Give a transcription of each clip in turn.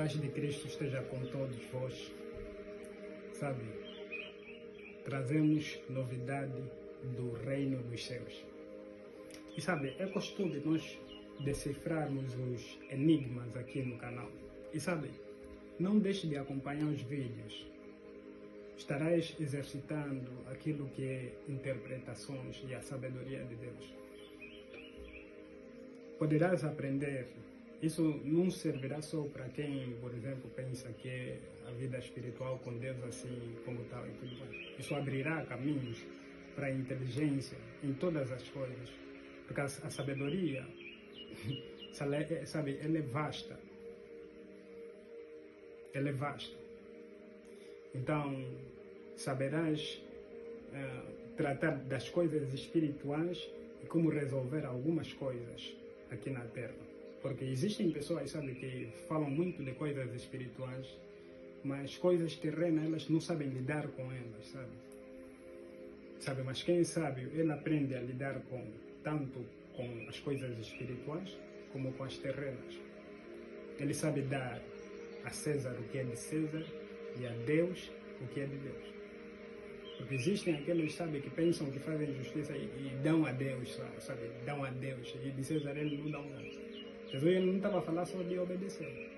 paz de Cristo esteja com todos vós. Sabe, trazemos novidade do reino dos céus. E sabe, é costume nós decifrarmos os enigmas aqui no canal. E sabe, não deixe de acompanhar os vídeos. Estarás exercitando aquilo que é interpretações e a sabedoria de Deus. Poderás aprender. Isso não servirá só para quem, por exemplo, pensa que é a vida espiritual com Deus assim como tal e tudo mais. Isso abrirá caminhos para a inteligência em todas as coisas. Porque a sabedoria, sabe, ela é vasta. Ela é vasta. Então, saberás tratar das coisas espirituais e como resolver algumas coisas aqui na Terra. Porque existem pessoas, sabe, que falam muito de coisas espirituais, mas coisas terrenas elas não sabem lidar com elas, sabe? Mas quem sabe, ele aprende a lidar tanto com as coisas espirituais como com as terrenas. Ele sabe dar a César o que é de César e a Deus o que é de Deus. Porque existem aqueles, sabe, que pensam que fazem justiça e dão a Deus, sabe? Dão a Deus. E de César ele não dão nada. Jesus ele não estava a falar só de obedecer.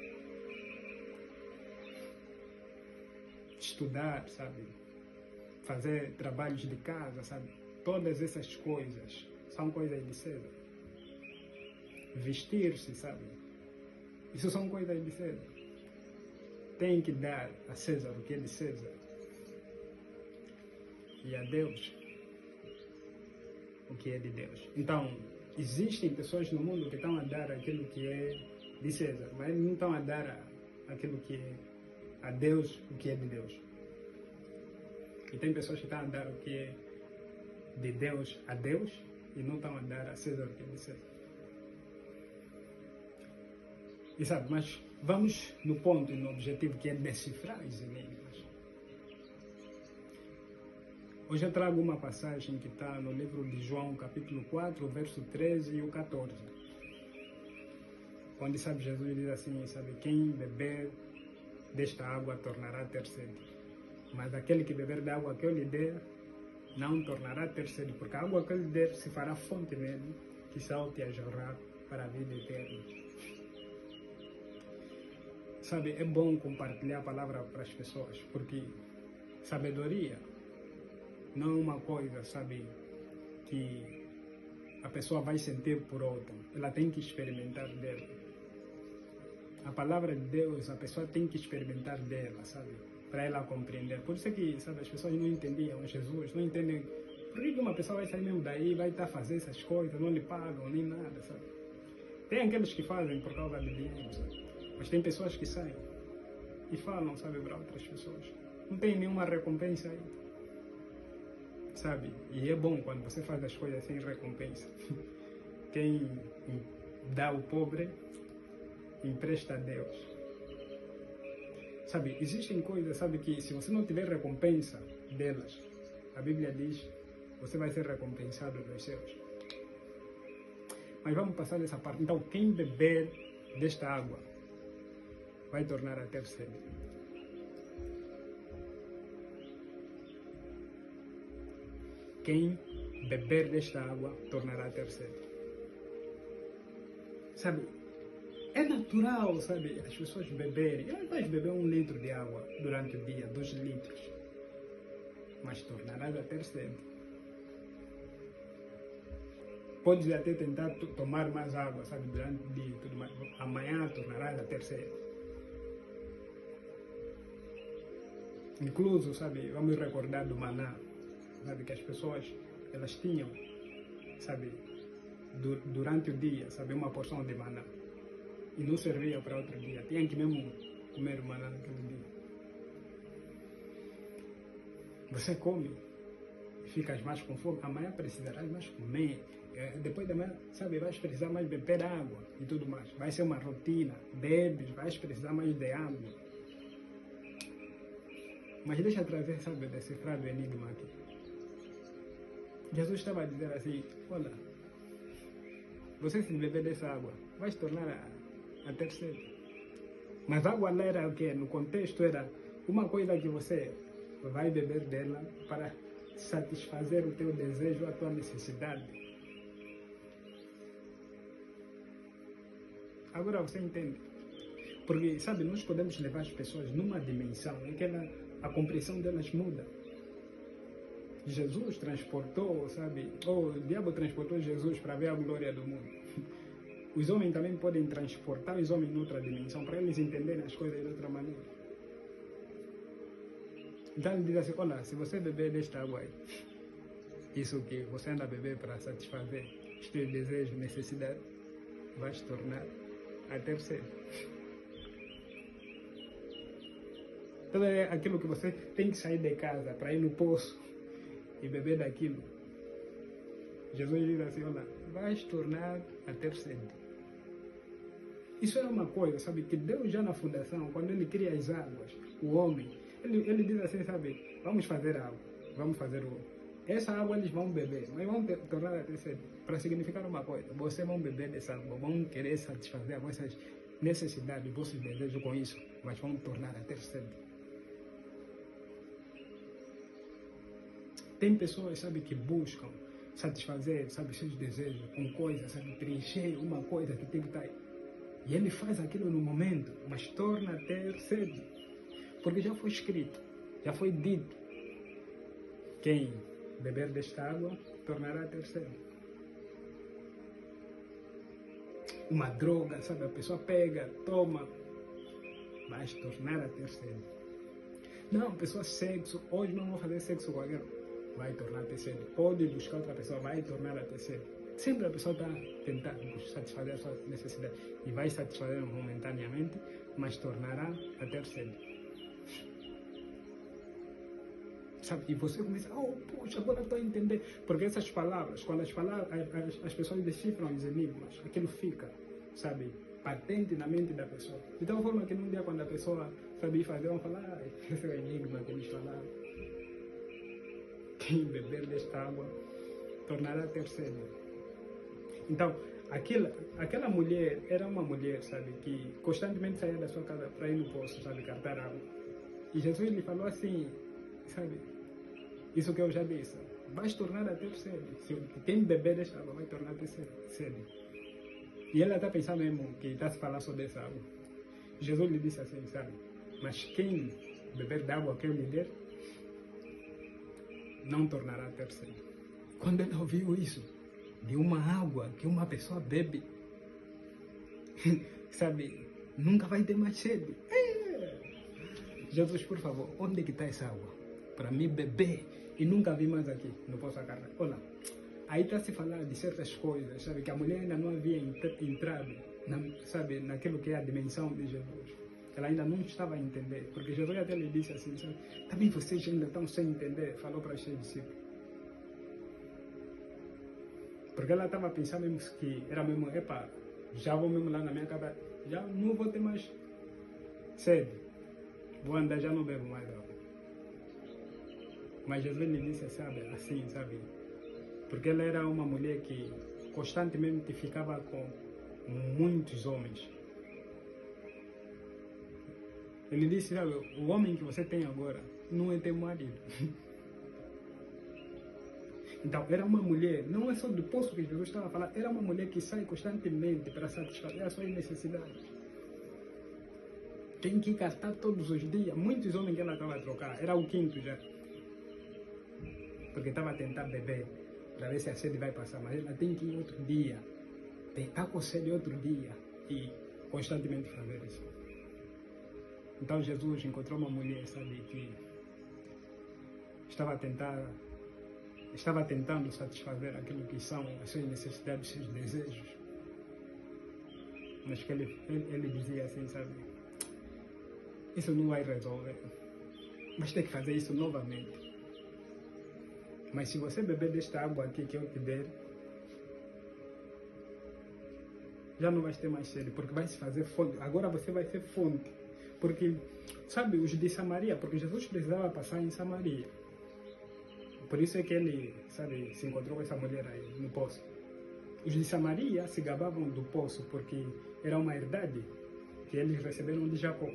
Estudar, sabe? Fazer trabalhos de casa, sabe? Todas essas coisas são coisas de César. Vestir-se, sabe? Isso são coisas de César. Tem que dar a César o que é de César. E a Deus o que é de Deus. Então, existem pessoas no mundo que estão a dar aquilo que é de César, mas não estão a dar aquilo que é a Deus o que é de Deus. E tem pessoas que estão a dar o que é de Deus a Deus e não estão a dar a César o que é de César. E sabe, mas vamos no ponto e no objetivo que é decifrar os enigmas. Hoje eu trago uma passagem que está no livro de João, capítulo 4, verso 13 e o 14. Onde, sabe, Jesus diz assim, sabe, quem beber desta água tornará a ter sede. Mas aquele que beber da água que eu lhe der, não tornará a ter sede, porque a água que eu lhe der se fará fonte nele, que salte a jorrar para a vida eterna. Sabe, é bom compartilhar a palavra para as pessoas, porque sabedoria não é uma coisa, sabe, que a pessoa vai sentir por outra. Ela tem que experimentar dela. A palavra de Deus, a pessoa tem que experimentar dela, sabe, para ela compreender. Por isso é que, sabe, as pessoas não entendiam Jesus, não entendem por que uma pessoa vai sair mesmo daí, vai estar a fazer essas coisas, não lhe pagam nem nada, sabe. Tem aqueles que fazem por causa de dinheiro, sabe, mas tem pessoas que saem e falam, sabe, para outras pessoas. Não tem nenhuma recompensa aí. Sabe? E é bom quando você faz as coisas sem recompensa. Quem dá ao pobre, empresta a Deus. Sabe? Existem coisas, sabe, que se você não tiver recompensa delas, a Bíblia diz, você vai ser recompensado nos céus. Mas vamos passar dessa parte. Então, quem beber desta água vai tornar a ter sede. Quem beber desta água tornará a ter sede. Sabe, é natural, sabe, as pessoas beberem. Vais beber 1 litro de água durante o dia, 2 litros. Mas tornarás a ter sede. Podes até tentar tomar mais água, sabe, durante o dia e tudo mais. Amanhã tornarás a ter sede. Incluso, sabe, vamos recordar do maná. Sabe, que as pessoas, elas tinham, sabe, durante o dia, sabe, uma porção de maná. E não servia para outro dia. Tinham que mesmo comer maná naquele dia. Você come e ficas mais com fome. Amanhã precisarás mais comer. Depois de amanhã, sabe, vais precisar mais beber água e tudo mais. Vai ser uma rotina. Bebes, vais precisar mais de água. Mas deixa eu trazer, sabe, decifrar o enigma aqui. Jesus estava a dizer assim, olha, você se beber dessa água, vai se tornar a ter sede. Mas a água lá era o quê? No contexto era uma coisa que você vai beber dela para satisfazer o teu desejo, a tua necessidade. Agora você entende? Porque, sabe, nós podemos levar as pessoas numa dimensão em que a compreensão delas muda. Jesus transportou, sabe? Ou o diabo transportou Jesus para ver a glória do mundo. Os homens também podem transportar os homens noutra dimensão para eles entenderem as coisas de outra maneira. Então ele diz assim, olha, se você beber desta água aí, isso que você anda a beber para satisfazer os teus desejos, necessidades, vai se tornar a ter sede. Então é aquilo que você tem que sair de casa para ir no poço e beber daquilo. Jesus diz assim, olha, vai se tornar a ter sede. Isso é uma coisa, sabe, que Deus já na fundação, quando Ele cria as águas, o homem, ele diz assim, sabe, vamos fazer água, vamos fazer o... Essa água eles vão beber, mas vão tornar a ter sede. Para significar uma coisa, vocês vão beber dessa água, vão querer satisfazer as vossas necessidades, os vossos desejos com isso, mas vão tornar a ter sede. Tem pessoas, sabe, que buscam satisfazer, sabe, seus desejos com coisas, sabe, preencher uma coisa que tem que estar aí. E ele faz aquilo no momento, mas torna a ter sede. Porque já foi escrito, já foi dito. Quem beber desta água tornará a ter sede. Uma droga, sabe, a pessoa pega, toma, vai se tornar a ter sede. Não, pessoa sexo, hoje não vou fazer sexo com alguém, vai tornar a ter sede. Pode buscar outra pessoa, vai tornar a ter sede. Sempre a pessoa está tentando satisfazer a sua necessidade e vai satisfazer momentaneamente, mas tornará a ter sede. Sabe? E você começa, poxa, agora estou a entender. Porque essas palavras, quando as pessoas decifram os enigmas, aquilo fica, sabe, patente na mente da pessoa. De tal forma que num dia, quando a pessoa sabe fazer, vão falar, esse é o enigma que eles falaram. Quem beber desta água tornará a ter sede. Então, aquela mulher era uma mulher, sabe, que constantemente saía da sua casa para ir no poço, sabe, captar água. E Jesus lhe falou assim, sabe, isso que eu já disse, vai se tornar a ter sede. Se quem beber desta água vai tornar a ter sede. E ela está pensando mesmo que está se falando sobre essa água. Jesus lhe disse assim, sabe, mas quem beber da água que eu lhe der, não tornará a ter sede. Quando ela ouviu isso, de uma água que uma pessoa bebe, sabe, nunca vai ter mais sede. Jesus, por favor, onde que está essa água? Para mim beber e nunca vi mais aqui no Poço da Carne. Olha, aí está se falando de certas coisas, sabe, que a mulher ainda não havia entrado, sabe, naquilo que é a dimensão de Jesus. Ela ainda não estava a entender, porque Jesus até lhe disse assim, sabe, também vocês ainda estão sem entender, falou para os seus discípulos. Porque ela estava pensando mesmo que era mesmo, epa, já vou mesmo lá na minha casa, já não vou ter mais sede, vou andar, já não bebo mais água. Mas Jesus lhe disse, sabe, assim, sabe, porque ela era uma mulher que constantemente ficava com muitos homens. Ele disse, sabe, o homem que você tem agora não é teu marido. Então, era uma mulher, não é só do poço que Jesus estava falando, era uma mulher que sai constantemente para satisfazer as suas necessidades. Tem que gastar todos os dias. Muitos homens que ela estava a trocar, era o quinto já. Porque estava a tentar beber, para ver se a sede vai passar, mas ela tem que ir outro dia. Está com sede outro dia e constantemente fazer isso. Então, Jesus encontrou uma mulher, sabe, que estava tentando satisfazer aquilo que são as suas necessidades, os seus desejos. Mas que ele dizia assim, sabe, isso não vai resolver. Mas tem que fazer isso novamente. Mas se você beber desta água aqui que eu te der, já não vai ter mais sede, porque vai se fazer fonte. Agora você vai ser fonte. Porque, sabe, os de Samaria, porque Jesus precisava passar em Samaria. Por isso é que ele, sabe, se encontrou com essa mulher aí no poço. Os de Samaria se gabavam do poço porque era uma herdade que eles receberam de Jacó.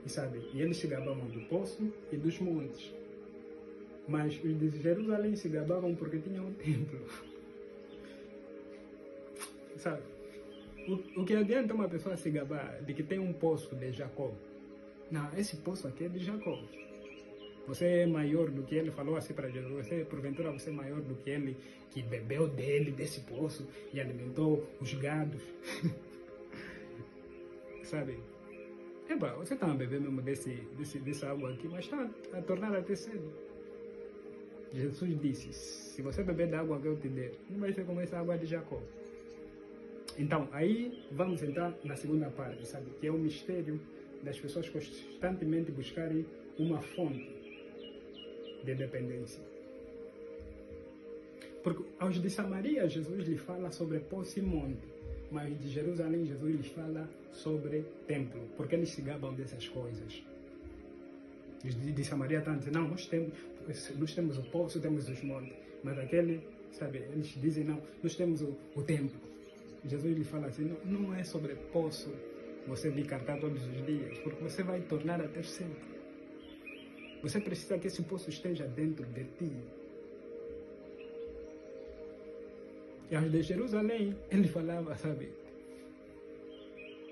E sabe, e eles se gabavam do poço e dos montes. Mas os de Jerusalém se gabavam porque tinham um templo. Sabe? O que adianta uma pessoa se gabar de que tem um poço de Jacó? Não, esse poço aqui é de Jacó. Você é maior do que ele, falou assim para Jesus. Porventura, você é maior do que ele, que bebeu dele, desse poço, e alimentou os gados. Sabe? Eba, você está a beber mesmo dessa água aqui, mas está a tornar até cedo. Jesus disse, se você beber da água que eu te der, não vai ser como essa água de Jacó. Então, aí vamos entrar na segunda parte, sabe? Que é o mistério das pessoas constantemente buscarem uma fonte de dependência. Porque aos de Samaria, Jesus lhe fala sobre poço e monte, mas de Jerusalém, Jesus lhe fala sobre templo, porque eles se gabam dessas coisas. Os de Samaria estão dizendo, não, nós temos o poço, temos os montes, mas aquele, sabe, eles dizem, não, nós temos o templo. Jesus lhe fala assim, não é sobre poço você vir cantar todos os dias, porque você vai tornar a ter sempre. Você precisa que esse poço esteja dentro de ti. E aos de Jerusalém, ele falava, sabe,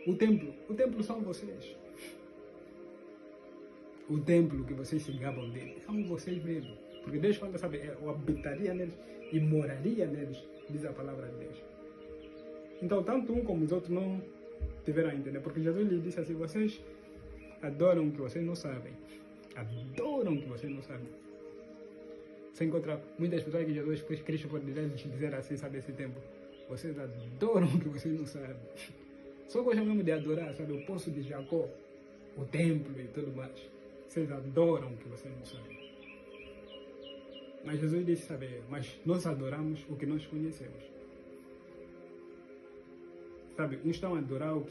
o templo são vocês. O templo que vocês se gabam dele, são vocês mesmos. Porque Deus fala, sabe, eu habitaria neles e moraria neles, diz a palavra de Deus. Então, tanto um como os outros não tiveram a entender, porque Jesus lhe disse assim, vocês adoram o que vocês não sabem. Adoram o que vocês não sabem. Você encontra muitas pessoas que Jesus, depois Cristo pode dizer assim, sabe, esse tempo. Vocês adoram o que vocês não sabem. Só gosta mesmo de adorar, sabe, o poço de Jacó, o templo e tudo mais. Vocês adoram o que vocês não sabem. Mas Jesus disse, sabe, mas nós adoramos o que nós conhecemos. Sabe, uns estão a adorar o que